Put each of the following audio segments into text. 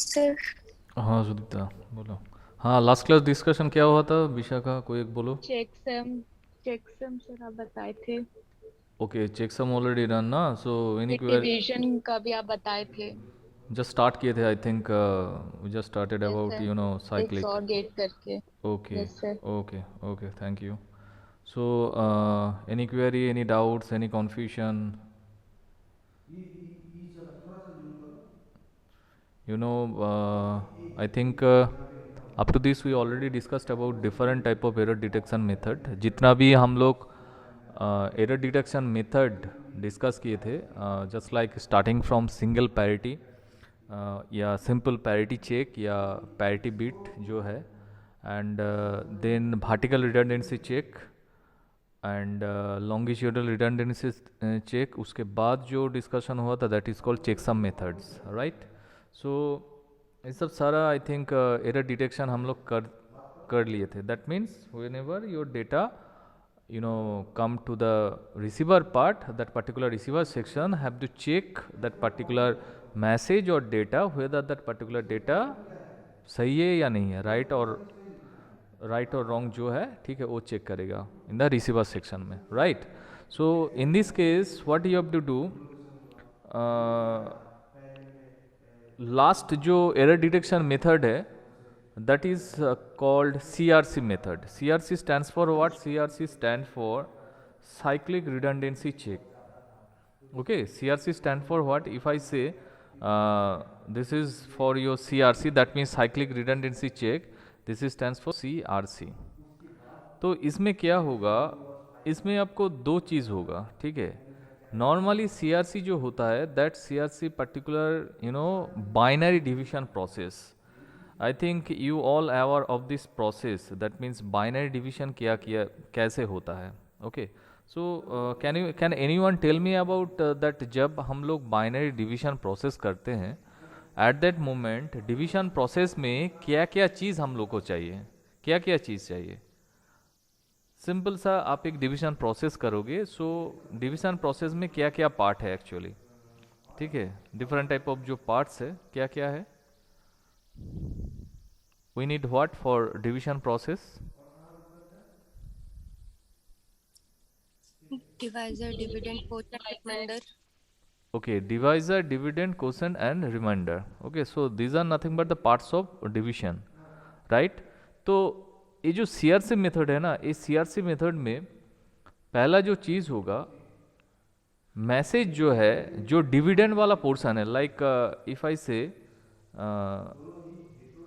Sir हाँ सुदीप्ता, बोलो। हाँ, लास्ट क्लास डिस्कशन क्या हुआ था विषय का, कोई एक बोलो। चेकसम सर आप बताए थे। ओके, चेकसम ऑलरेडी रन ना, सो एनी फिर क्वेरी। डिवीजन का भी आप बताए थे। जस्ट स्टार्ट किए थे I think, we just started yes about sir. एक साइक्लिक। और गेट करके। Okay, yes sir. Okay, okay, thank you. So any query, any doubts, any confusion? I think up to this we already discussed about different type of error detection method. जितना भी हम लोग error detection method discuss किए थे, just like starting from single parity या simple parity check या parity bit जो है, and then vertical redundancy check and longitudinal redundancy check. उसके बाद जो डिस्कशन हुआ था that is called checksum methods, right? So ये सब सारा आई थिंक एरर डिटेक्शन हम लोग कर लिए थे। That means when ever your data come to the receiver part, that particular receiver section have to check that particular message or data whether that particular data सही है या नहीं है, राइट और रॉन्ग जो है, ठीक है, वो चेक करेगा इन द रिसीवर सेक्शन में, right? So in this case what you have to do, last जो एरर डिटेक्शन मेथड है that is called CRC method. CRC stands for what? CRC stands for cyclic redundancy check. Okay, CRC stand for what? If I say this is for your CRC, that means cyclic redundancy check. This is stands for CRC. तो इसमें क्या होगा, इसमें आपको दो चीज़ होगा, ठीक है? नॉर्मली सीआरसी जो होता है that CRC particular binary division process. I think you all aware of this process, that means binary division क्या किया कैसे होता है। Okay, so can any one tell me about that, जब हम लोग बाइनरी डिवीजन प्रोसेस करते हैं at that moment division process में क्या क्या चीज़ हम लोग को चाहिए, क्या क्या चीज़ चाहिए? सिंपल सा आप एक डिवीजन प्रोसेस करोगे, सो डिवीजन प्रोसेस में क्या क्या पार्ट है एक्चुअली, ठीक है? डिफरेंट टाइप ऑफ जो पार्ट्स है क्या क्या है, we need what for division process? Divisor dividend quotient remainder. Okay, divisor, dividend, quotient and remainder. Okay, so these are nothing but the parts of division, right? तो ये जो CRC method है ना, इस सीआरसी मेथड में पहला जो चीज़ होगा, मैसेज जो है, जो डिविडेंड वाला पोर्शन है, लाइक इफ आई से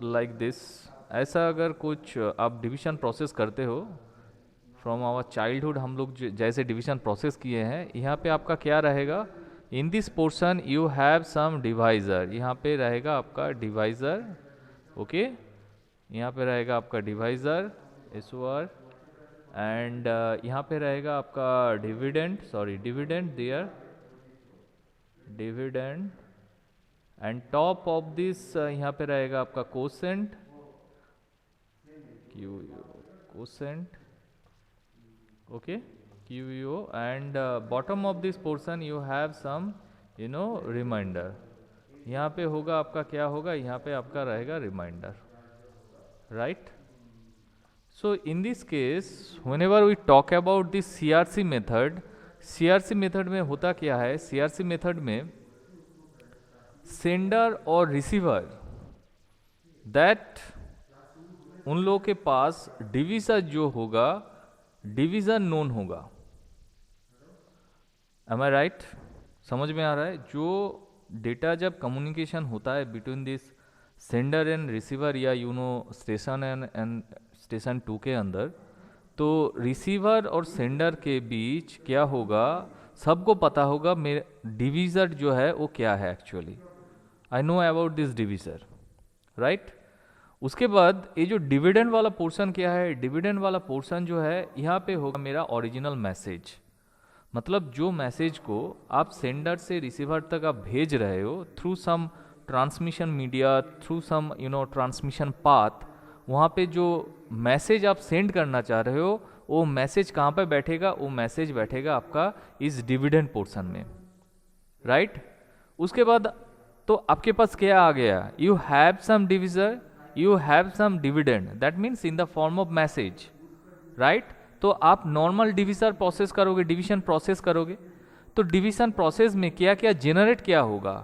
लाइक दिस, ऐसा अगर कुछ आप डिवीजन प्रोसेस करते हो फ्रॉम आवर चाइल्डहुड, हम लोग जैसे डिवीजन प्रोसेस किए हैं, यहाँ पे आपका क्या रहेगा, in this portion you have some divisor, यहाँ पे रहेगा आपका डिवाइजर। ओके, यहाँ पे रहेगा आपका डिवाइजर इस वर, एंड यहाँ पे रहेगा आपका dividend, sorry dividend there, dividend, and top of this यहाँ पे रहेगा आपका quotient, Q quotient, okay, Q you, and bottom of this portion you have some remainder. यहाँ पे होगा आपका क्या होगा, यहाँ पे आपका रहेगा remainder, right? So in this case, whenever we talk about this CRC method, CRC method में होता क्या है, CRC method में सेंडर और रिसीवर, दैट उन लोगों के पास डिवीजर जो होगा, डिवीजर नोन होगा। एम आई राइट? समझ में आ रहा है? जो डेटा जब कम्युनिकेशन होता है between this sender and receiver या स्टेशन एंड स्टेशन टू के अंदर, तो रिसीवर और सेंडर के बीच क्या होगा, सबको पता होगा मेरे डिवीज़र जो है वो क्या है actually. I know about this divisor, right? उसके बाद ये जो डिविडेंड वाला पोर्शन क्या है, डिविडेंड वाला पोर्शन जो है यहाँ पे होगा मेरा ओरिजिनल मैसेज। मतलब जो मैसेज को आप सेंडर से रिसीवर तक आप भेज रहे हो through some transmission media, through some transmission path, वहाँ पे जो मैसेज आप सेंड करना चाह रहे हो वो मैसेज कहाँ पे बैठेगा, वो मैसेज बैठेगा आपका इस डिविडेंड पोर्शन में, राइट? उसके बाद तो आपके पास क्या आ गया, you have some divisor, you have some dividend, that means in the form of message, right. तो आप नॉर्मल डिविजर प्रोसेस करोगे, डिवीजन प्रोसेस करोगे, तो डिवीजन प्रोसेस में क्या क्या जेनरेट क्या होगा,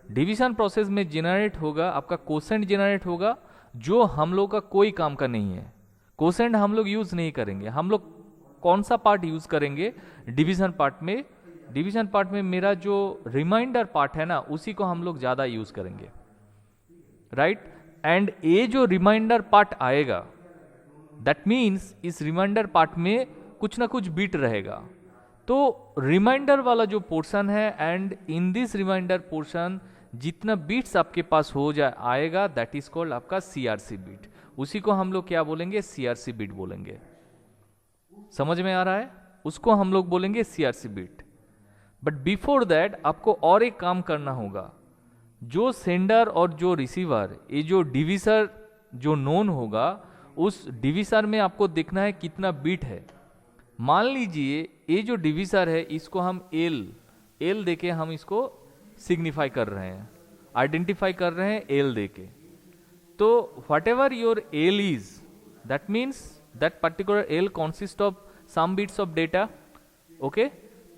डिवीजन प्रोसेस में जेनरेट होगा आपका कोसेंट जेनरेट होगा, जो हम लोग का कोई काम का नहीं है। कोसेंट हम लोग यूज नहीं करेंगे। हम लोग कौन सा पार्ट यूज करेंगे, डिवीजन पार्ट में। डिवीजन पार्ट में मेरा जो रिमाइंडर पार्ट है ना, उसी को हम लोग ज्यादा यूज करेंगे, राइट। एंड ये जो रिमाइंडर पार्ट आएगा, दैट मीन्स इस रिमाइंडर पार्ट में कुछ ना कुछ बीट रहेगा। तो रिमाइंडर वाला जो पोर्शन है, and in this remainder portion जितना बीट्स आपके पास हो जाए आएगा, दैट इज कॉल्ड आपका सीआरसी बीट। उसी को हम लोग क्या बोलेंगे, सीआरसी बीट बोलेंगे। समझ में आ रहा है, उसको हम लोग बोलेंगे CRC bit. But before that आपको और एक काम करना होगा, जो सेंडर और जो रिसीवर, ये जो डिविजर जो नोन होगा, उस डिविजर में आपको देखना है कितना बीट है। मान लीजिए ये जो डिविजर है, इसको हम एल देके हम इसको सिग्निफाई कर रहे हैं, आइडेंटिफाई कर रहे हैं एल देके। तो whatever your L is, that means that particular L consist of some bits of data, okay.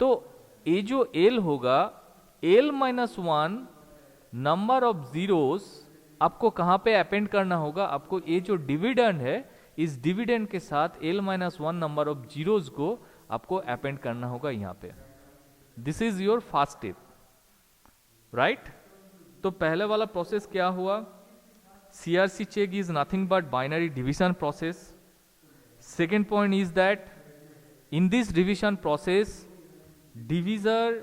तो ये जो एल होगा, एल -1 नंबर ऑफ जीरोस आपको कहां पे अपेंड करना होगा, आपको ये जो डिविडेंड है, इस डिविडेंड के साथ l-1 नंबर ऑफ जीरोस को आपको अपेंड करना होगा यहां पे। This is your first step, right. तो पहले वाला प्रोसेस क्या हुआ, CRC check is nothing but binary division process. Second point is that in this division process divisor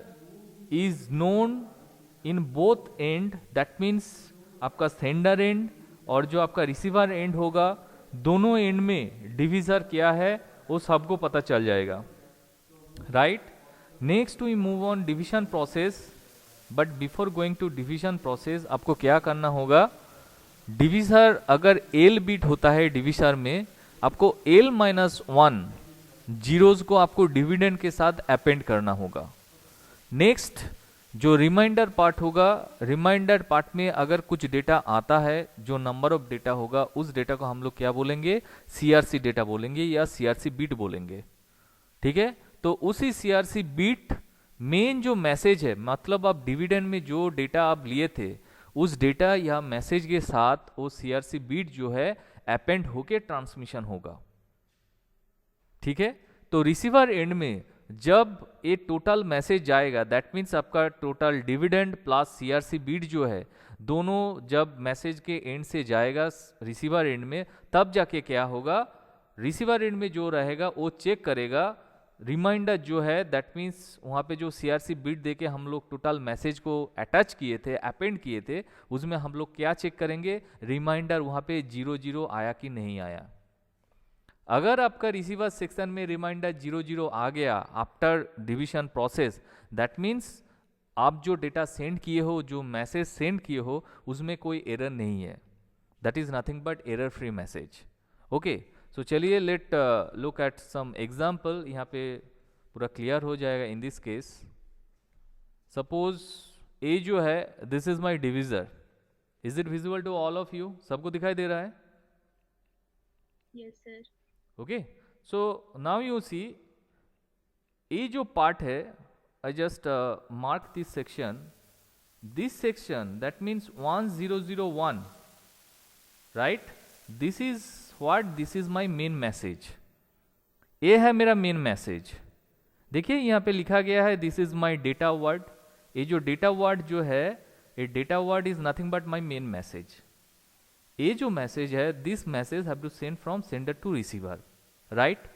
is known in both end, that means आपका sender end और जो आपका receiver and होगा, दोनों एंड में डिविजर क्या है वो सबको पता चल जाएगा, right. Next we move on division process. But before going to division process आपको क्या करना होगा, डिविजर अगर एल बीट होता है डिविजर में, आपको l-1 जीरोस को आपको डिविडेंड के साथ अपेंड करना होगा। नेक्स्ट जो रिमाइंडर पार्ट होगा, रिमाइंडर पार्ट में अगर कुछ डेटा आता है, जो नंबर ऑफ डेटा होगा, उस डेटा को हम लोग क्या बोलेंगे, सीआरसी डेटा बोलेंगे या सीआरसी बीट बोलेंगे, ठीक है। तो उसी सीआरसी बीट मेन जो मैसेज है, मतलब आप डिविडेंड में जो डेटा आप लिए थे, उस डेटा या मैसेज के साथ वो सीआरसी बीट जो है अपेंड होके ट्रांसमिशन होगा, ठीक है। तो रिसीवर एंड में जब ये टोटल मैसेज जाएगा, दैट मीन्स आपका total dividend plus CRC bit जो है, दोनों जब मैसेज के एंड से जाएगा रिसीवर एंड में, तब जाके क्या होगा, रिसीवर एंड में जो रहेगा वो चेक करेगा रिमाइंडर जो है, दैट मीन्स वहाँ पे जो सीआरसी बीट देके हम लोग टोटल मैसेज को अटैच किए थे, अपेंड किए थे, उसमें हम लोग क्या चेक करेंगे, रिमाइंडर वहाँ पे 0-0 आया कि नहीं आया। अगर आपका रिसीवर सेक्शन में रिमाइंडर 0-0 आ गया after division process, that means आप जो डेटा सेंड किए हो, जो मैसेज सेंड किए हो, उसमें कोई एरर नहीं है, that is nothing but error free message, okay. So चलिए let look at some example, यहाँ पे पूरा क्लियर हो जाएगा। In this case suppose A जो है, this is my divisor, is it visible to all of you, सबको दिखाई दे रहा है, yes sir. Okay. So now you see ये जो पार्ट है, I just mark this section, that means 1001, right. This is what, this is my main message, ये है मेरा मेन मैसेज। देखिए यहाँ पे लिखा गया है this is my data word. ये जो डेटा वर्ड जो है, ये data word is nothing but my main message. ये जो मैसेज है, this message have to send from sender to receiver, right.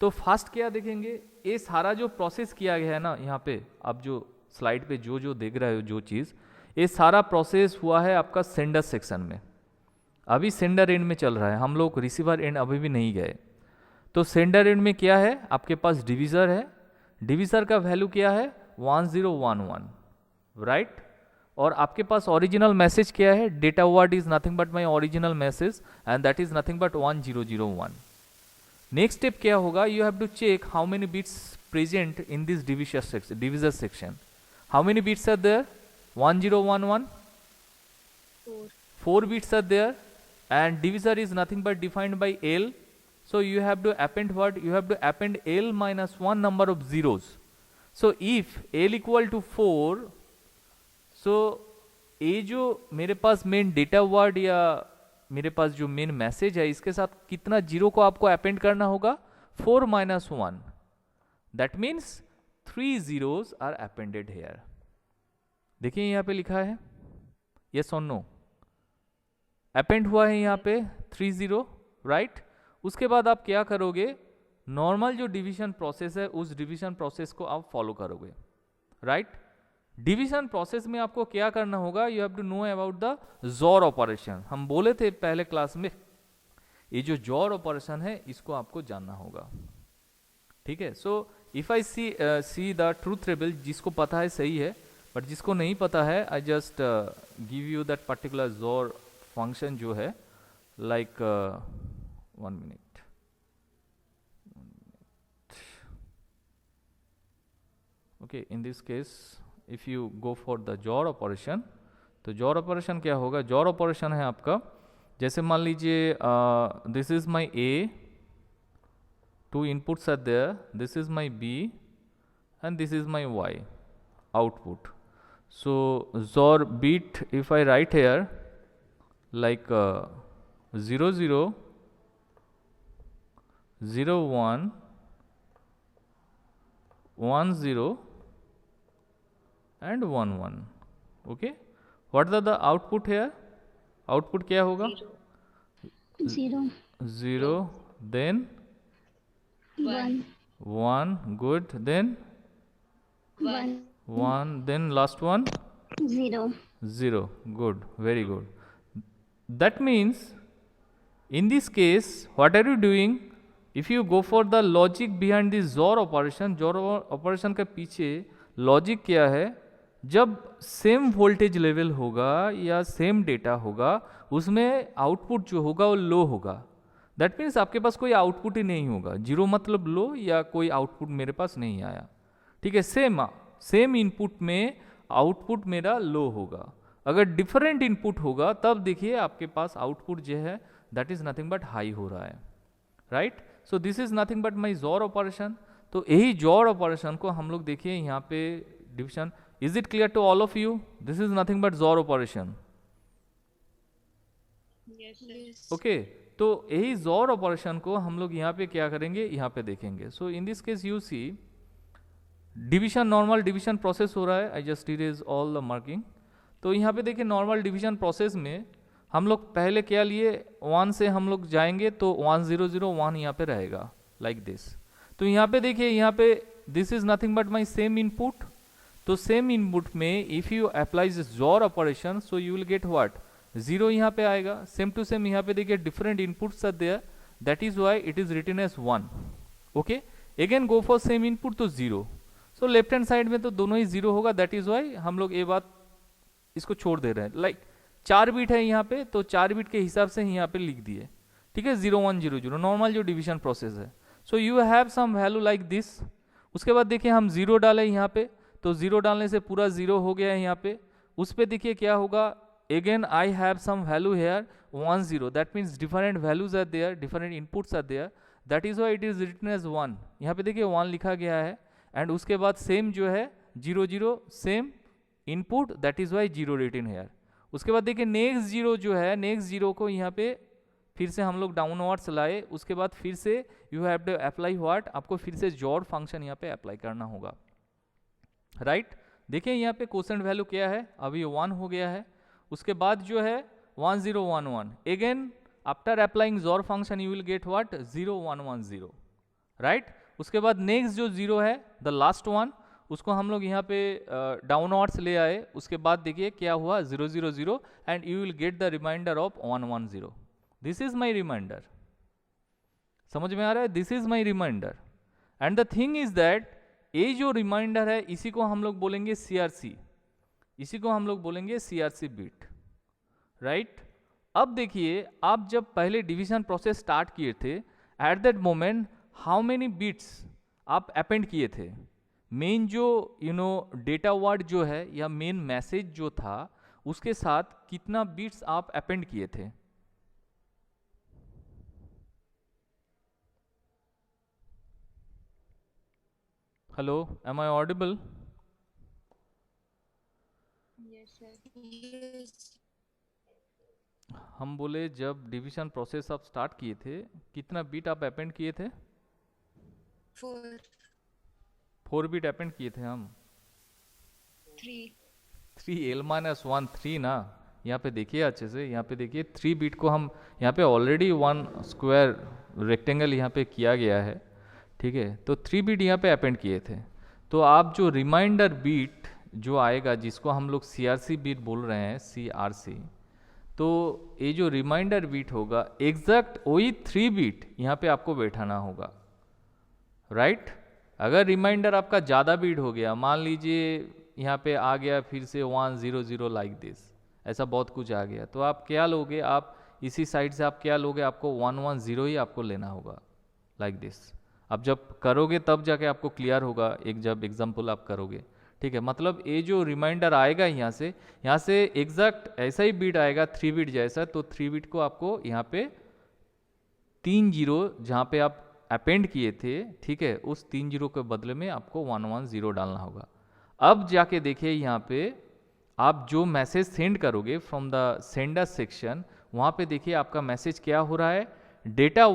तो फर्स्ट क्या देखेंगे, ये सारा जो प्रोसेस किया गया है ना, यहाँ पे आप जो स्लाइड पे जो जो देख रहे हो जो चीज, ये सारा प्रोसेस हुआ है आपका सेंडर सेक्शन में। अभी सेंडर एंड में चल रहा है, हम लोग रिसीवर एंड अभी भी नहीं गए। तो सेंडर एंड में क्या है, आपके पास डिविजर है, डिविजर का वैल्यू क्या है 1011, राइट। और आपके पास ओरिजिनल मैसेज क्या है, data word is nothing but my original message and that is nothing but 1001। Next step क्या होगा, you have to check how many bits present in this divisor section, how many bits are there, 1011, 4. 4 bits are there, and divisor is nothing but defined by L. So you have to append what? You have to append L minus 1 number of zeros. So if L equal to 4, so ये जो मेरे पास main data word या मेरे पास जो main message है इसके साथ कितना जीरो को आपको अपेंड करना होगा? 4 minus 1. That means 3 zeros are appended here. देखिए यहाँ पे लिखा है yes or no, अपेंड हुआ है यहाँ पे 3 0, राइट. उसके बाद आप क्या करोगे? नॉर्मल जो डिवीजन प्रोसेस है उस डिवीजन प्रोसेस को आप फॉलो करोगे, राइट. डिवीजन प्रोसेस में आपको क्या करना होगा? You have to know about the XOR operation. हम बोले थे पहले क्लास में, ये जो जोर ऑपरेशन है इसको आपको जानना होगा, ठीक है. So if I see the truth table, जिसको पता है सही है, बट जिसको नहीं पता है I just give you that particular जोर फंक्शन जो है, like 1 minute. Okay, in this case if you go for the जोर ऑपरेशन, तो जोर ऑपरेशन क्या होगा? जोर ऑपरेशन है आपका, जैसे मान लीजिए this is my A, 2 inputs are there, this is my B and this is my Y output. So ZOR bit, if I write here like 0 0 0 1 1 0 and 1 1. Okay, what are the output here? Output क्या होगा? 0. 0, then 1. 1, good, then 1. 1, then last one 0. 0, good, very good. That means in this case what are you doing? If you go for the logic behind this ZOR operation, ZOR operation के पीछे logic क्या है? जब same voltage level होगा या same data होगा उसमें output जो होगा वो लो होगा. दैट मीन्स आपके पास कोई आउटपुट ही नहीं होगा. जीरो मतलब लो, या कोई आउटपुट मेरे पास नहीं आया, ठीक है. सेम इनपुट में आउटपुट मेरा लो होगा. अगर डिफरेंट इनपुट होगा तब देखिए आपके पास आउटपुट जो है that is nothing but high हो रहा है, right. So this is nothing but माई जोर ऑपरेशन. तो यही जोर ऑपरेशन को हम लोग देखिए यहाँ पे division. Is it clear to all of you? This is nothing but XOR operation. Okay, तो यही जोर ऑपरेशन को हम लोग यहाँ पे क्या करेंगे, यहाँ पे देखेंगे. So in this case you see division, normal division process हो रहा है. I just erase all the marking. तो यहाँ पे देखिए नॉर्मल डिवीजन प्रोसेस में हम लोग पहले क्या लिए, 1 से हम लोग जाएंगे तो 1 0 0 1 यहाँ पे रहेगा लाइक दिस. तो यहाँ पे देखिए, यहाँ पे this is nothing but my same input. तो सेम इनपुट में इफ यू अप्लाई दिस जोर operation so you will get what, 0 यहाँ पे आएगा. सेम टू सेम यहाँ पे देखिए different inputs are there, that is why it is written as 1. Okay, again go for same input तो 0. So left hand side में तो दोनों ही 0 होगा. दैट इज व्हाई हम लोग ये बात इसको छोड़ दे रहे हैं. लाइक 4 बिट है यहाँ पे, तो 4 बिट के हिसाब से यहाँ पे लिख दिए, ठीक है. 0 1 0 0 नॉर्मल जो डिवीजन प्रोसेस है. So you have some value like this. उसके बाद देखिए हम 0 डाले यहाँ पे, तो 0 डालने से पूरा 0 हो गया है यहाँ पे. उस पे देखिए क्या होगा, again I have some value here 1 0. That means different values are there, different inputs are there. That is why it is written as 1. यहाँ पे देखिए 1 लिखा गया है. एंड उसके बाद सेम जो है 0 0 same input, that is why 0 written here. उसके बाद देखिए नेक्स्ट 0 जो है, नेक्स्ट 0 को यहाँ पे फिर से हम लोग डाउनवर्ड्स लाए. उसके बाद फिर से you have to apply what, आपको फिर से जोर फंक्शन यहाँ पे अप्लाई करना होगा, राइट. देखिए यहाँ पे क्वोशेंट वैल्यू क्या है, अभी 1 हो गया है. उसके बाद जो है 1 0 1 1, अगेन आफ्टर अप्लाइंग जोर function you will get what, 0 1 1 0, right. उसके बाद नेक्स्ट जो 0 है, द लास्ट वन, उसको हम लोग यहाँ पे डाउनवर्ड्स ले आए. उसके बाद देखिए क्या हुआ, 0 0 0 and you will get the remainder of 1 1 0. This is my remainder. समझ में आ रहा है? This is my remainder. And the thing is that ये जो रिमाइंडर है इसी को हम लोग बोलेंगे CRC. इसी को हम लोग बोलेंगे CRC बिट, राइट. अब देखिए आप जब पहले डिवीजन प्रोसेस स्टार्ट किए थे, eight that moment how many bits आप अपेंड किए थे. मेन जो डेटा वर्ड जो है या मेन मैसेज जो था उसके साथ कितना बिट्स आप अपेंड किए थे? Hello, am I audible? Yes, sir. हम बोले जब डिवीजन प्रोसेस आप स्टार्ट किए थे कितना बिट आप अपेंड किए थे? 4, 4 बिट अपेंड किए थे हम। 3. 3l-1 3 ना, यहाँ पे देखिए अच्छे से, यहाँ पे देखिए 3 बिट को हम यहाँ पे ऑलरेडी 1 स्क्वायर रेक्टेंगल यहाँ पे किया गया है, ठीक है। तो 3 बिट यहाँ पे अपेंड किए थे। तो आप जो रिमाइंडर बीट जो आएगा जिसको हम लोग CRC बीट बोल रहे हैं, CRC, तो ये जो रिमाइंडर बीट होगा एग्जैक्ट वही 3 बिट यहाँ पे आपको बैठाना होगा, राइट। अगर रिमाइंडर आपका ज़्यादा बीट हो गया, मान लीजिए यहाँ पे आ गया फिर से 100 लाइक दिस, ऐसा बहुत कुछ आ गया, तो आप क्या लोगे? आप इसी साइड से आप क्या लोगे? आपको 110 ही आपको लेना होगा, लाइक दिस। अब जब करोगे तब जाके आपको क्लियर होगा, एक जब एग्जाम्पल आप करोगे, ठीक है। मतलब ये जो रिमाइंडर आएगा यहाँ से एग्जैक्ट ऐसा ही बीट आएगा 3 बिट जैसा, तो 3 बिट को आपको यहाँ पे 3 जीरो जहाँ पे आप अपेंड किए थे, ठीक है, उस 3 जीरो के बदले में आपको 110 डालना होगा। अब जाके देखिए यहाँ पे आप जो मैसेज सेंड करोगे फ्रॉम द सेंडर सेक्शन, वहाँ पे देखिए आपका मैसेज क्या हो रहा है, डेटा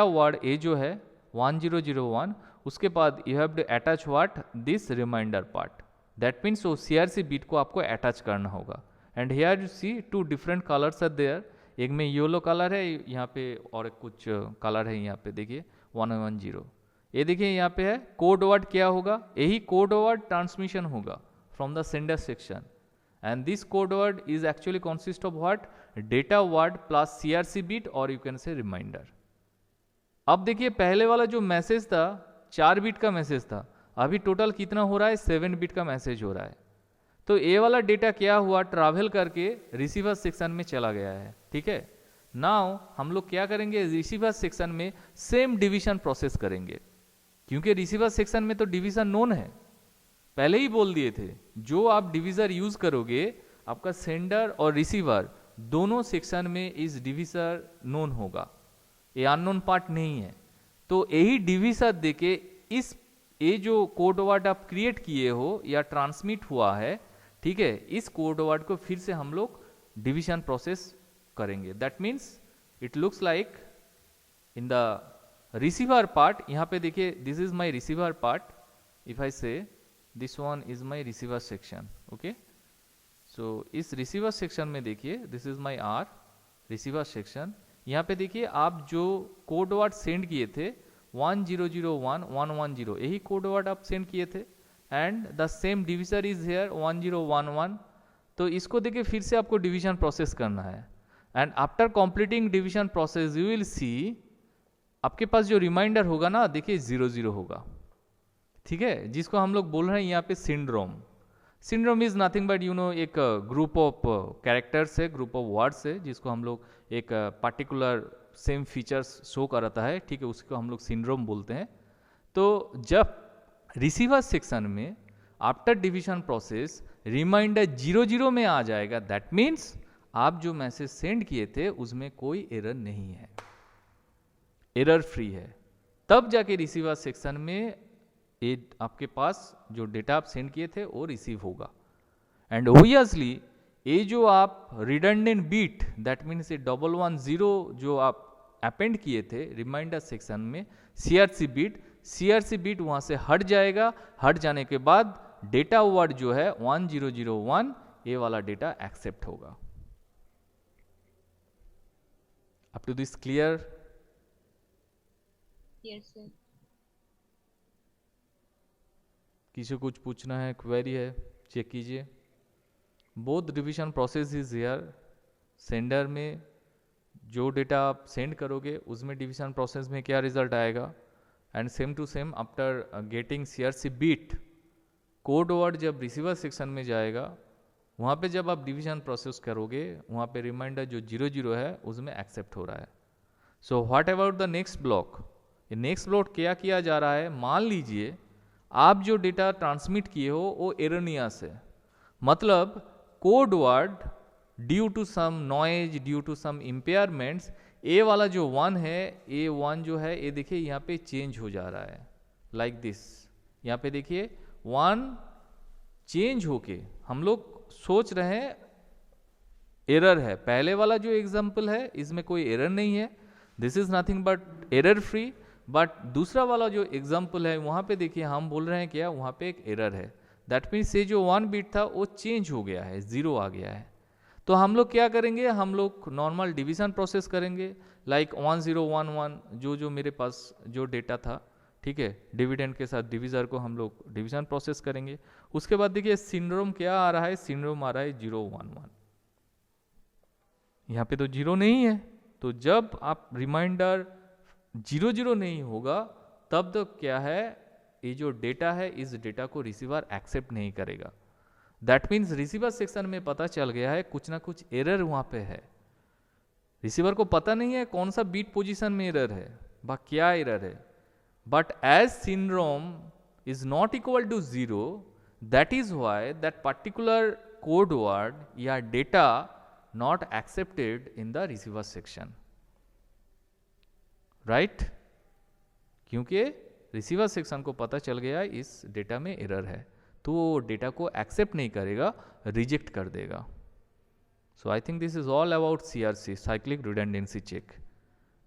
वर्ड ए जो है 1001, उसके बाद you have to attach what, this remainder part. That means वो CRC बीट को आपको अटैच करना होगा। And here you see 2 different colours are there, एक में येलो कलर है यहाँ पे और कुछ कलर है यहाँ पे, देखिए 110। ये देखिए यहाँ पे है कोड वर्ड, क्या होगा? यही कोड वर्ड ट्रांसमिशन होगा from the sender section, and this code word is actually consist of what, data word plus CRC bit और यू कैन से रिमाइंडर। अब देखिए पहले वाला जो मैसेज था 4 बिट का मैसेज था, अभी टोटल कितना हो रहा है? 7 बिट का मैसेज हो रहा है। तो ये वाला डेटा क्या हुआ, ट्रैवल करके रिसीवर सेक्शन में चला गया है, ठीक है। नाउ हम लोग क्या करेंगे, रिसीवर सेक्शन में सेम डिवीजन प्रोसेस करेंगे, क्योंकि रिसीवर सेक्शन में तो डिवीजन नोन है, पहले ही बोल दिए थे। जो आप डिवीजर यूज करोगे आपका सेंडर और रिसीवर दोनों सेक्शन में इस डिवीजर नोन होगा, ये अननोन पार्ट नहीं है। तो यही डिवीजर देके इस ये जो कोड वर्ड आप क्रिएट किए हो या ट्रांसमिट हुआ है, ठीक है, इस कोड वर्ड को फिर से हम लोग डिवीजन प्रोसेस करेंगे। That means it looks like in the receiver part, यहाँ पे देखिए this is my receiver part, if I say this one is my receiver section, okay. So इस रिसीवर सेक्शन में देखिए this is my R receiver section. यहाँ पे देखिए आप जो कोड वर्ड सेंड किए थे 1001 110, यही कोड वर्ड आप सेंड किए थे, and the same divisor is here 1011। तो इसको देखिए फिर से आपको डिवीजन प्रोसेस करना है, and after completing division process you will see आपके पास जो रिमाइंडर होगा ना, देखिए 00 होगा, ठीक है, जिसको हम लोग बोल रहे हैं यहाँ पे syndrome. Syndrome is nothing but एक ग्रुप ऑफ कैरेक्टर्स है, ग्रुप ऑफ वर्ड्स है, जिसको हम लोग एक पर्टिकुलर सेम फीचर्स शो कराता है, ठीक है, उसको हम लोग सिंड्रोम बोलते हैं। तो जब रिसीवर सेक्शन में आफ्टर डिवीजन प्रोसेस रिमाइंडर 00 में आ जाएगा, दैट मीन्स आप जो मैसेज सेंड किए थे उसमें कोई एरर नहीं है, एरर फ्री है। तब जाके रिसीवर सेक्शन में ये आपके पास जो डेटा आप सेंड किए थे वो रिसीव होगा। एंड ओबियसली ये जो आप रिडंडेंट बीट, दैट मीन्स ये 110 जो आप अपेंड किए थे रिमाइंडर सेक्शन में CRC बीट वहां से हट जाएगा। हट जाने के बाद डेटा वर्ड जो है 1001 ये वाला डेटा एक्सेप्ट होगा। Up to this clear? Yes, sir. किसी को कुछ पूछना है, क्वेरी है, चेक कीजिए। Both division process is here. Sender में जो डेटा आप सेंड करोगे उसमें डिवीजन प्रोसेस में क्या रिजल्ट आएगा, and same to same after getting CRC bit code word जब रिसीवर सेक्शन में जाएगा वहाँ पे जब आप डिवीजन प्रोसेस करोगे वहाँ पे रिमाइंडर जो 00 है उसमें एक्सेप्ट हो रहा है। So what about the next block? ये नेक्स्ट ब्लॉक क्या किया जा रहा है, मान लीजिए आप जो डेटा ट्रांसमिट किए हो वो एरोनियस है, मतलब code word due to some noise, due to some impairments, A वाला जो 1 है, ए 1 जो है, ये देखिए यहाँ पे चेंज हो जा रहा है लाइक दिस। यहाँ पे देखिए 1 चेंज होके हम लोग सोच रहे हैं एरर है। पहले वाला जो एग्जाम्पल है इसमें कोई एरर नहीं है, this is nothing but error free. But दूसरा वाला जो एग्जाम्पल है वहाँ पे देखिए हम बोल रहे हैं क्या, वहाँ पे एक एरर है। दैट मीन्स ये जो 1 बिट था वो चेंज हो गया है, 0 आ गया है। तो हम लोग क्या करेंगे, हम लोग नॉर्मल डिवीजन प्रोसेस करेंगे, लाइक 1011 जो मेरे पास जो डेटा था, ठीक है, डिविडेंड के साथ डिविजर को हम लोग डिवीजन प्रोसेस करेंगे। उसके बाद देखिए सिंड्रोम क्या आ रहा है, सिंड्रोम आ रहा है 011, यहाँ पे तो 0 नहीं है। तो जब आप रिमाइंडर 0 नहीं होगा तब तो क्या है, ये जो डेटा है इस डेटा को रिसीवर एक्सेप्ट नहीं करेगा। दैट मीन्स रिसीवर सेक्शन में पता चल गया है कुछ ना कुछ एरर वहाँ पे है। रिसीवर को पता नहीं है कौन सा बीट पोजीशन में एरर है, बा क्या एरर है, but as syndrome is not equal to 0, that is why that particular code word या data not accepted in the receiver section, right? क्योंकि रिसीवर सेक्शन को पता चल गया इस डेटा में एरर है, तो वो डेटा को एक्सेप्ट नहीं करेगा, रिजेक्ट कर देगा। So I think this is all about CRC, cyclic redundancy check.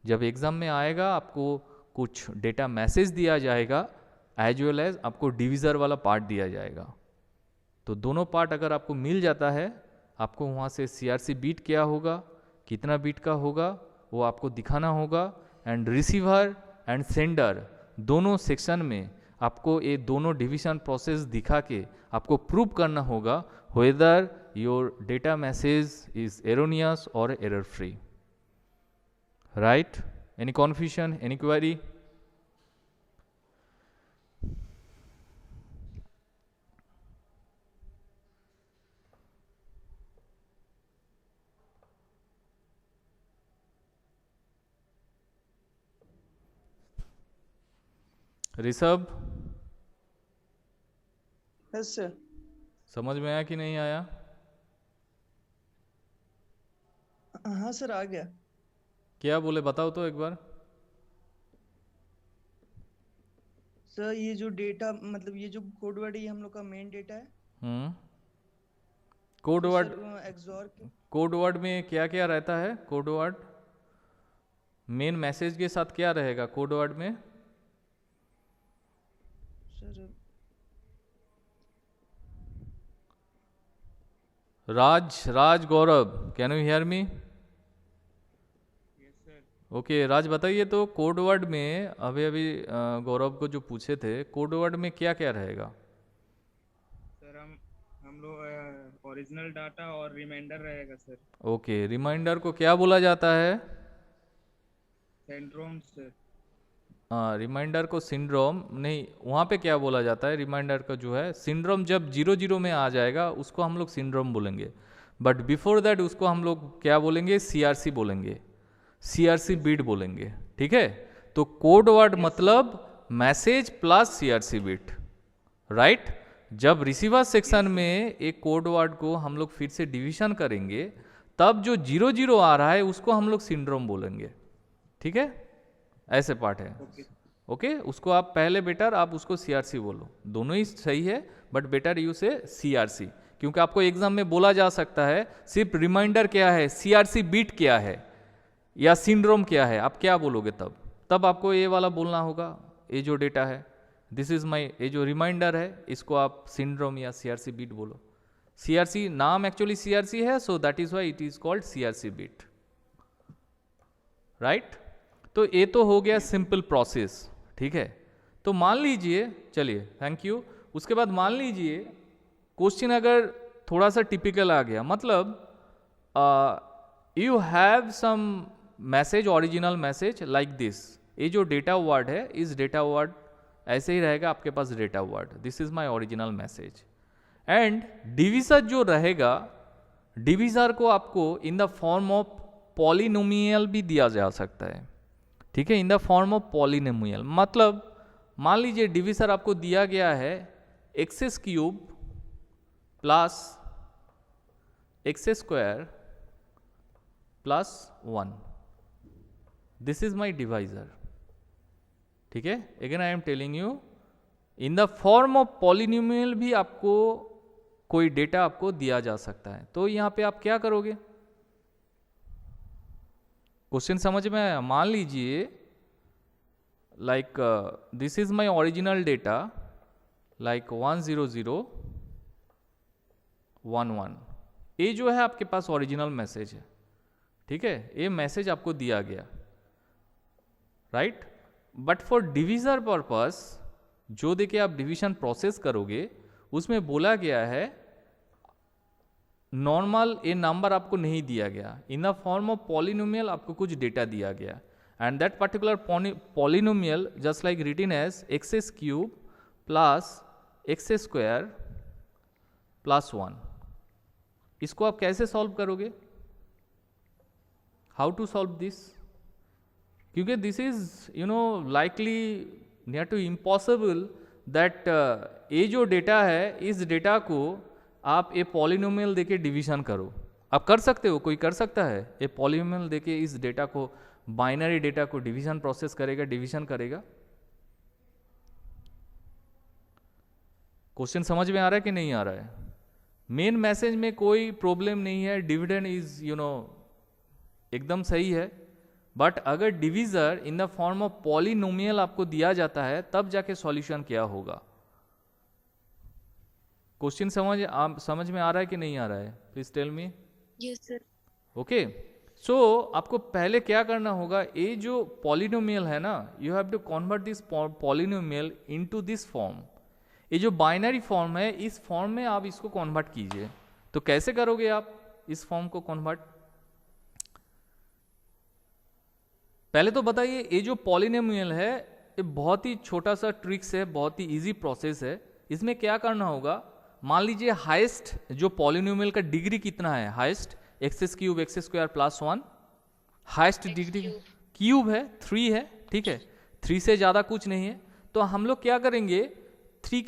जब एग्जाम में आएगा आपको कुछ डेटा मैसेज दिया जाएगा, एज वेल एज आपको डिविजर वाला पार्ट दिया जाएगा। तो दोनों पार्ट अगर आपको मिल जाता है, आपको वहाँ से CRC बीट क्या होगा, कितना बीट का होगा, वो आपको दिखाना होगा। एंड रिसीवर एंड सेंडर दोनों सेक्शन में आपको ये दोनों डिवीजन प्रोसेस दिखा के आपको प्रूव करना होगा whether your data message is erroneous or error free, right? Any confusion, any query? Rishabh, yes sir. समझ में आया कि नहीं आया? हाँ सर, आ गया। क्या बोले बताओ तो एक बार। सर ये जो डेटा, मतलब ये जो कोड वर्ड है, ये हम लोग का मेन डेटा है। Code word, XOR code word में क्या क्या रहता है? कोड वर्ड मेन मैसेज के साथ क्या रहेगा कोड वर्ड में? Sir Raj Gaurav, can you hear me? Okay Raj बताइए तो कोड वर्ड में अभी गौरव को जो पूछे थे, कोड वर्ड में क्या क्या रहेगा? सर हम लोग ओरिजिनल डाटा और रिमाइंडर रहेगा सर। ओके, रिमाइंडर को क्या बोला जाता है? Syndrome sir. रिमाइंडर को सिंड्रोम नहीं, वहाँ पे क्या बोला जाता है? रिमाइंडर का जो है सिंड्रोम जब 0 में आ जाएगा उसको हम लोग सिंड्रोम बोलेंगे, बट बिफोर दैट उसको हम लोग क्या बोलेंगे? CRC बोलेंगे, CRC बीट बोलेंगे, ठीक है? तो कोड वर्ड मतलब message plus CRC bit, right? जब रिसीवर सेक्शन में एक कोड वर्ड को हम लोग फिर से डिवीजन करेंगे तब जो 0 आ रहा है उसको हम लोग सिंड्रोम बोलेंगे, ठीक है? ऐसे पार्ट है। ओके, उसको आप पहले बेटर आप उसको CRC बोलो, दोनों ही सही है, बट बेटर यू से CRC, क्योंकि आपको एग्जाम में बोला जा सकता है सिर्फ रिमाइंडर क्या है, CRC बीट क्या है या सिंड्रोम क्या है, आप क्या बोलोगे? तब आपको ये वाला बोलना होगा, ये जो डेटा है दिस इज माई, ये जो रिमाइंडर है इसको आप सिंड्रोम या CRC बीट बोलो। CRC नाम एक्चुअली CRC है, so that is why it is called CRC bit, right? तो ये तो हो गया सिंपल प्रोसेस, ठीक है? तो मान लीजिए, चलिए थैंक यू, उसके बाद मान लीजिए क्वेश्चन अगर थोड़ा सा टिपिकल आ गया, मतलब you have some message, original message like this, ये जो डेटा वर्ड है इस डेटा वर्ड ऐसे ही रहेगा आपके पास data word, this is my original message. And divisor जो रहेगा, डिविजर को आपको in the form of polynomial भी दिया जा सकता है, ठीक है? In the form of polynomial, मतलब मान लीजिए डिविजर आपको दिया गया है x cube plus x square plus 1, this is my divisor. ठीक है, again I am telling you in the form of polynomial भी आपको कोई डेटा आपको दिया जा सकता है। तो यहां पे आप क्या करोगे, क्वेश्चन समझ में आया? मान लीजिए like this is my original data like 10011, ये जो है आपके पास ओरिजिनल मैसेज है। ठीक है, ये मैसेज आपको दिया गया, right. But for divisor purpose जो देखिए आप डिवीजन प्रोसेस करोगे उसमें बोला गया है नॉर्मल ये नंबर आपको नहीं दिया गया, in the form of polynomial आपको कुछ डेटा दिया गया, and that particular polynomial just like written as x cube plus x square plus 1। इसको आप कैसे सॉल्व करोगे, हाउ टू सॉल्व दिस? क्योंकि this is likely near to impossible that ये जो डेटा है इस डेटा को आप ये पॉलिनोमियल देके डिवीजन करो। आप कर सकते हो, कोई कर सकता है ये पॉलिनोमियल देके इस डेटा को, बाइनरी डेटा को डिवीजन प्रोसेस करेगा, डिवीजन करेगा। क्वेश्चन समझ में आ रहा है कि नहीं आ रहा है? मेन मैसेज में कोई प्रॉब्लम नहीं है, डिविडेंड इज एकदम सही है। बट अगर divisor in the form of polynomial आपको दिया जाता है तब जाके सॉल्यूशन क्या होगा। क्वेश्चन समझ में आ रहा है कि नहीं आ रहा है? Please tell me. Yes, sir. Okay, so आपको पहले क्या करना होगा, ये जो पॉलिनोमियल है ना, you have to convert this polynomial into this form. ये जो बाइनरी फॉर्म है इस फॉर्म में आप इसको कन्वर्ट कीजिए। तो कैसे करोगे आप इस फॉर्म को कन्वर्ट? पहले तो बताइए, ये जो पॉलिनोमियल है ये बहुत ही छोटा सा ट्रिक्स है, बहुत ही इजी प्रोसेस है। इसमें क्या करना होगा, मान लीजिए हाईएस्ट जो पॉलिनोमियल का डिग्री कितना है, highest x cube x square plus 1, highest degree cube है 3 है। ठीक है, 3 से ज्यादा कुछ नहीं है। तो हम लोग क्या करेंगे, 3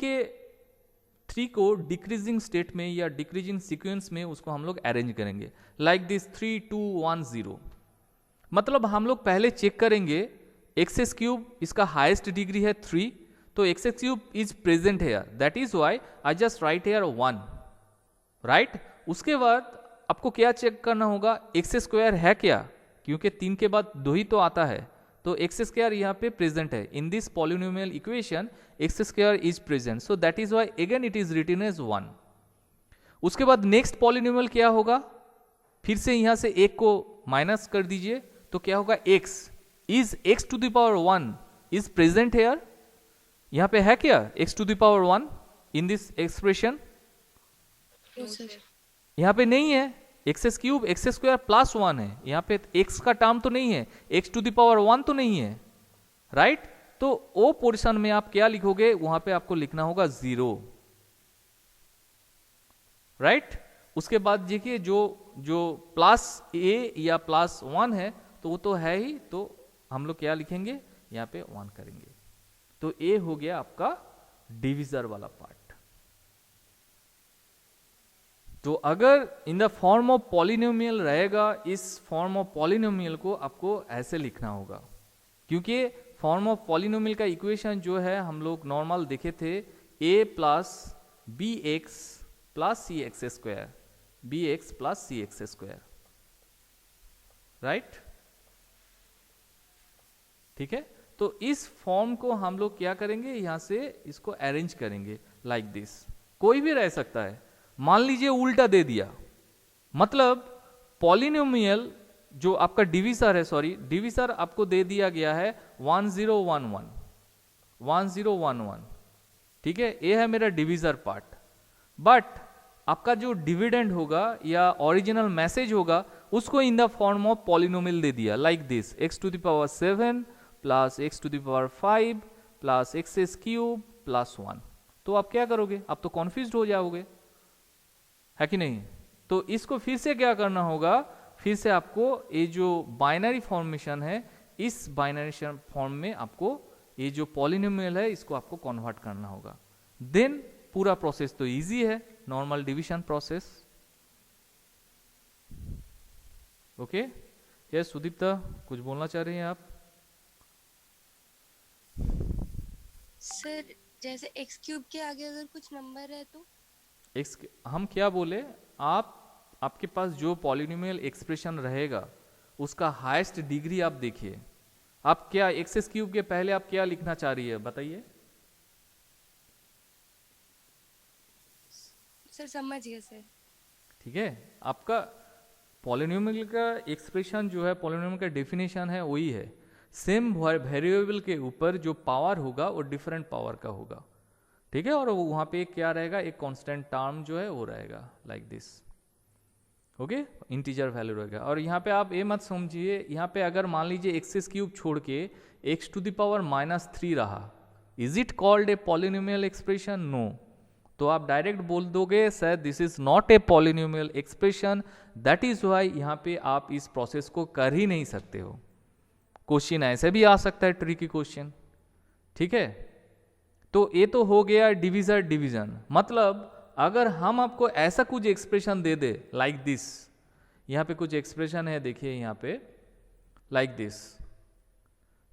को डिक्रीजिंग स्टेट में या डिक्रीजिंग सीक्वेंस में उसको हम लोग अरेंज करेंगे लाइक दिस 3 2 1 0। मतलब हम लोग पहले चेक करेंगे एक्स क्यूब, इसका हाईएस्ट डिग्री है 3, तो x cube is present here, that is why I just write here 1, right. उसके बाद आपको क्या चेक करना होगा, एक्स स्क्वायर है क्या, क्योंकि 3 के बाद 2 ही तो आता है, तो एक्स स्क्वायर यहाँ पे प्रेजेंट है in this polynomial equation, x square is present, so that is why again it is written as 1। उसके बाद नेक्स्ट पॉलिनोमियल क्या होगा, फिर से यहां से 1 को माइनस कर दीजिए, तो क्या होगा, x is x to the power 1 is present here, यहां पे है क्या x to the power 1 in this expression? No, sir. यहां पे नहीं है, x cube x square plus 1 है, यहां पे x का टर्म तो नहीं है, x टू द पावर 1 तो नहीं है, राइट। तो वो पोर्शन में आप क्या लिखोगे, वहां पे आपको लिखना होगा 0, राइट। उसके बाद देखिए जो प्लस a या प्लस 1 है तो वो तो है ही, तो हम लोग क्या लिखेंगे, यहाँ पे 1 करेंगे। तो ये हो गया आपका डिविजर वाला पार्ट। तो अगर इन द फॉर्म ऑफ पॉलिनोमियल रहेगा, इस फॉर्म ऑफ पॉलिनोमियल को आपको ऐसे लिखना होगा, क्योंकि फॉर्म ऑफ पॉलिनोमियल का इक्वेशन जो है हम लोग नॉर्मल देखे थे, a plus b x plus c x square, b x plus c x square, right. ठीक है, तो इस फॉर्म को हम लोग क्या करेंगे, यहां से इसको अरेंज करेंगे लाइक दिस। कोई भी रह सकता है, मान लीजिए उल्टा दे दिया, मतलब पॉलिनोमियल जो आपका डिविजर है, सॉरी डिविजर आपको दे दिया गया है 1011 1011, ठीक है, ये है मेरा डिविजर पार्ट। बट आपका जो डिविडेंड होगा या ओरिजिनल मैसेज होगा उसको in the form of polynomial दे दिया like this, x to the power 7 plus x to the power 5 plus x cube plus 1। तो आप क्या करोगे, आप तो कॉन्फ्यूज हो जाओगे, है कि नहीं। तो इसको फिर से क्या करना होगा, फिर से आपको ये जो बाइनरी फॉर्मेशन है, इस बाइनरी फॉर्म में आपको ये जो पॉलिनोमियल है इसको आपको कन्वर्ट करना होगा। देन पूरा प्रोसेस तो इजी है, normal division process. Okay, yes Sudipta कुछ बोलना चाह रही हैं आप? सर जैसे एक्स क्यूब के आगे अगर कुछ नंबर है तो एक्स हम क्या बोले, आपके पास जो पॉलिनोमियल एक्सप्रेशन रहेगा उसका हाईएस्ट डिग्री आप देखिए। आप क्या एक्स क्यूब के पहले आप क्या लिखना चाह रही है बताइए? सर समझ गए सर। ठीक है, आपका पॉलिनोमियल का एक्सप्रेशन जो है, पॉलिनोमियल का डेफिनेशन है वही है। सेम वेरिएबल के ऊपर जो पावर होगा वो डिफरेंट पावर का होगा। ठीक है, और वहां पे क्या रहेगा, एक कांस्टेंट टर्म जो है वो रहेगा like this. Okay, integer value रहेगा। और यहाँ पे आप ये मत समझिए, यहाँ पे अगर मान लीजिए एक्स क्यूब छोड़ के एक्स टू द पावर -3 रहा, is it called a polynomial expression? No. तो आप डायरेक्ट बोल दोगे sir this is not a polynomial expression, that is why यहाँ पे आप इस प्रोसेस को कर ही नहीं सकते हो। क्वेश्चन ऐसे भी आ सकता है, ट्रिकी क्वेश्चन। ठीक है, तो ये तो हो गया डिविजन डिवीजन। मतलब अगर हम आपको ऐसा कुछ expression they they like this, यहाँ पे कुछ एक्सप्रेशन है देखिए यहाँ पे लाइक दिस,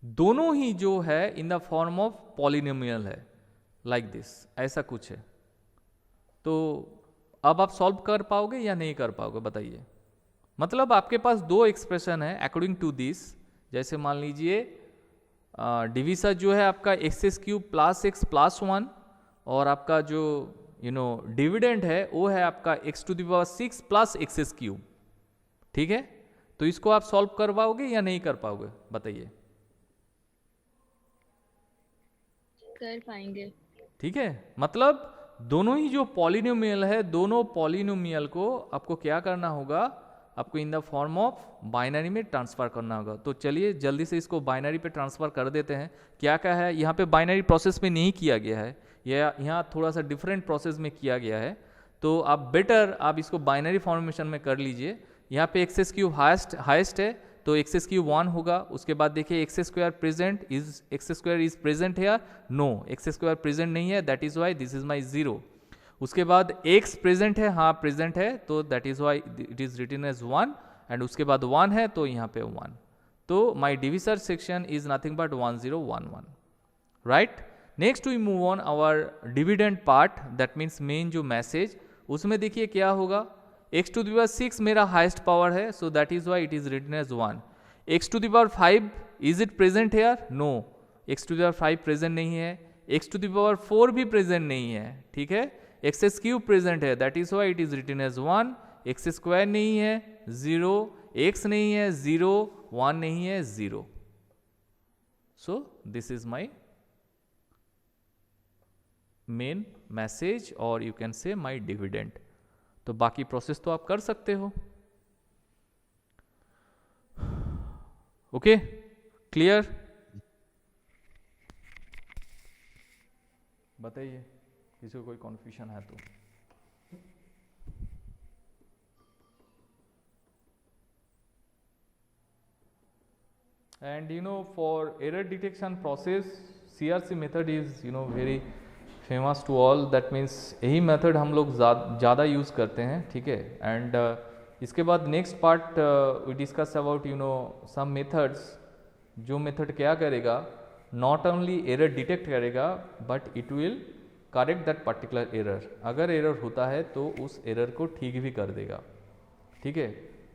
दोनों ही जो है in the form of polynomial है लाइक दिस, ऐसा कुछ है, तो अब आप सॉल्व कर पाओगे या नहीं कर पाओगे बताइए? मतलब आपके पास दो एक्सप्रेशन है अकॉर्डिंग टू दिस। जैसे मान लीजिए डिविजन जो है आपका x cube plus x plus 1, और आपका जो डिविडेंड है वो है आपका x to the power 6 plus x cube. ठीक है, तो इसको आप सॉल्व कर पाओगे या नहीं कर पाओगे बताइए? कर पाएंगे। ठीक है, मतलब दोनों ही जो पॉलिनोमियल है, दोनों पॉलिनोमियल को आपको क्या करना होगा, आपको in the form of binary में ट्रांसफर करना होगा। तो चलिए जल्दी से इसको बाइनरी पे ट्रांसफर कर देते हैं। क्या क्या है यहाँ पे, बाइनरी प्रोसेस में नहीं किया गया है, या यहाँ थोड़ा सा डिफरेंट प्रोसेस में किया गया है, तो आप बेटर आप इसको बाइनरी फॉर्मेशन में कर लीजिए। यहाँ पे एक्स क्यूब हाइस्ट है, तो एक्स क्यूब 1 होगा। उसके बाद देखिए x square present, is x square is present है? नो, एक्स स्क्वायर प्रेजेंट नहीं है, that is why this is माई 0। उसके बाद एक्स प्रेजेंट है, हाँ प्रेजेंट है, तो that is why it is written as 1, and उसके बाद 1 है तो यहाँ पे 1। तो my division section is nothing but 1011, right. Next we move on our dividend part, that means main जो मैसेज, उसमें देखिए क्या होगा, एक्स टू द पावर 6 मेरा हाईएस्ट पावर है, so that is why it is written as 1। X to the power 5 is it present here? No, x to the power 5 present नहीं है। X to the power 4 भी present नहीं है। ठीक है, x cube present है, that is why it is written as 1। X square नहीं है, 0, एक्स नहीं है, 0, 1 नहीं है, 0। So this is my main message, और you can say my dividend. तो बाकी प्रोसेस तो आप कर सकते हो। Okay, clear? बताइए किसी को कोई कन्फ्यूजन है तो। And for error detection process, CRC method is very famous to all. That means यही मेथड हम लोग ज़्यादा यूज़ करते हैं। ठीक है, एंड इसके बाद next part we discuss about some methods. जो मेथड क्या करेगा, नॉट ओनली एरर डिटेक्ट करेगा but it will correct that particular error. अगर एरर होता है तो उस एरर को ठीक भी कर देगा। ठीक है,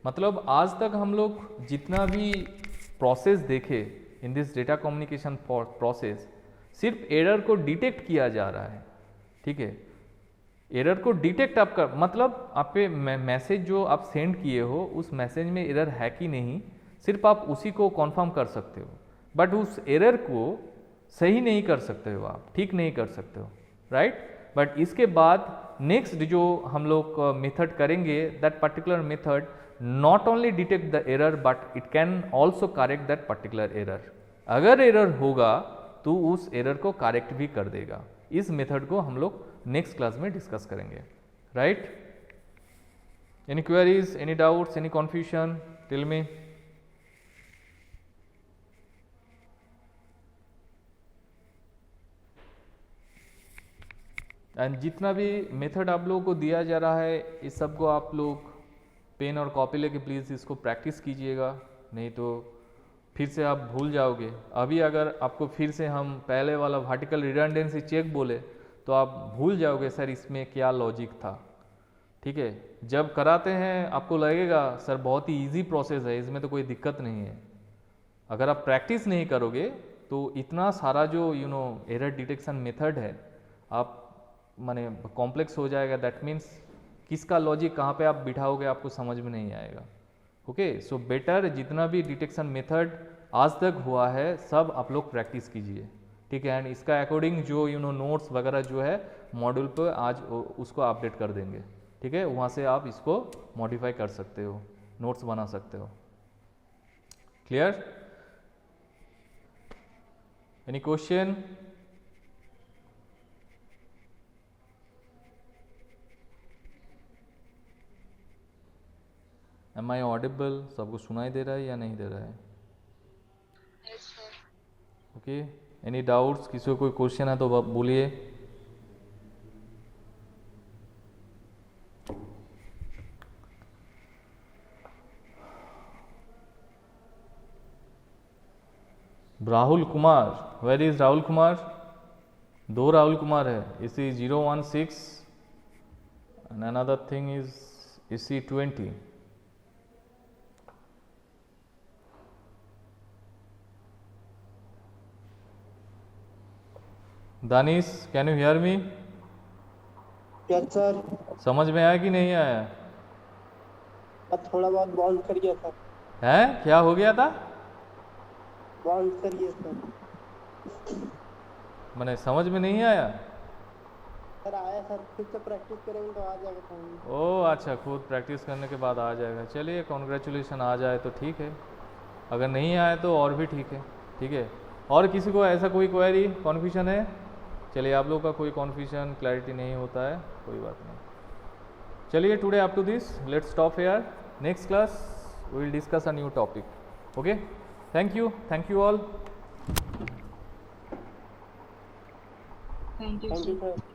मतलब आज तक हम लोग जितना भी प्रोसेस देखे in this data communication process, सिर्फ एरर को डिटेक्ट किया जा रहा है। ठीक है, एरर को डिटेक्ट आप कर, मतलब आप पे मैसेज जो आप सेंड किए हो उस मैसेज में एरर है कि नहीं, सिर्फ आप उसी को कॉन्फर्म कर सकते हो, बट उस एरर को सही नहीं कर सकते हो, आप ठीक नहीं कर सकते हो, राइट। बट इसके बाद नेक्स्ट जो हम लोग मेथड करेंगे, that particular method not only detect the error but it can also correct that particular error। अगर एरर होगा तो उस एरर को करेक्ट भी कर देगा। इस मेथड को हम लोग नेक्स्ट क्लास में डिस्कस करेंगे, right. Any queries, any doubts, any confusion, tell me. And जितना भी मेथड आप लोगों को दिया जा रहा है इस सब को आप लोग पेन और कॉपी लेके प्लीज़ इसको प्रैक्टिस कीजिएगा, नहीं तो फिर से आप भूल जाओगे। अभी अगर आपको फिर से हम पहले वाला वर्टिकल रिडंडेंसी चेक बोले तो आप भूल जाओगे सर इसमें क्या लॉजिक था। ठीक है, जब कराते हैं आपको लगेगा सर बहुत ही इजी प्रोसेस है, इसमें तो कोई दिक्कत नहीं है। अगर आप प्रैक्टिस नहीं करोगे तो इतना सारा जो एरर डिटेक्शन मेथड है आप माने कॉम्प्लेक्स हो जाएगा। दैट मीन्स किसका लॉजिक कहाँ पे आप बिठाओगे आपको समझ में नहीं आएगा। ओके, सो बेटर जितना भी डिटेक्शन मेथड आज तक हुआ है सब आप लोग प्रैक्टिस कीजिए। ठीक है, एंड इसका अकॉर्डिंग जो नोट्स वगैरह जो है मॉड्यूल पर आज उसको अपडेट कर देंगे। ठीक है, वहाँ से आप इसको मॉडिफाई कर सकते हो, नोट्स बना सकते हो। Clear? Any question? Am I audible? सबको सुनाई दे रहा है या नहीं दे रहा है? Yes sir. Okay, any doubts? किसी को कोई क्वेश्चन है तो बोलिए। Rahul Kumar, where is Rahul Kumar? दो राहुल कुमार है, इसी 016 and another thing is EC20. Danish, can you hear me? Yes sir. समझ में आया कि नहीं आया? थोड़ा बहुत बाउंस कर गया सर। है क्या हो गया था? बाउंस कर गया सर। मैंने समझ में नहीं आया। सर आया सर, फिर से प्रैक्टिस करेंगे तो आ जाएगा समझ। ओह अच्छा, खुद प्रैक्टिस करने के बाद आ जाएगा। चलिए कॉन्ग्रेचुलेशन, आ जाए तो ठीक है, अगर नहीं आए तो और भी ठीक है। ठीक है, और किसी को ऐसा कोई क्वेरी कन्फ्यूजन है? चलिए, आप लोगों का कोई कन्फ्यूजन क्लैरिटी नहीं होता है, कोई बात नहीं। चलिए, today up to this, let's stop here. Next class we will discuss a new topic. Okay, thank you all. Thank you thank you sir. Sir.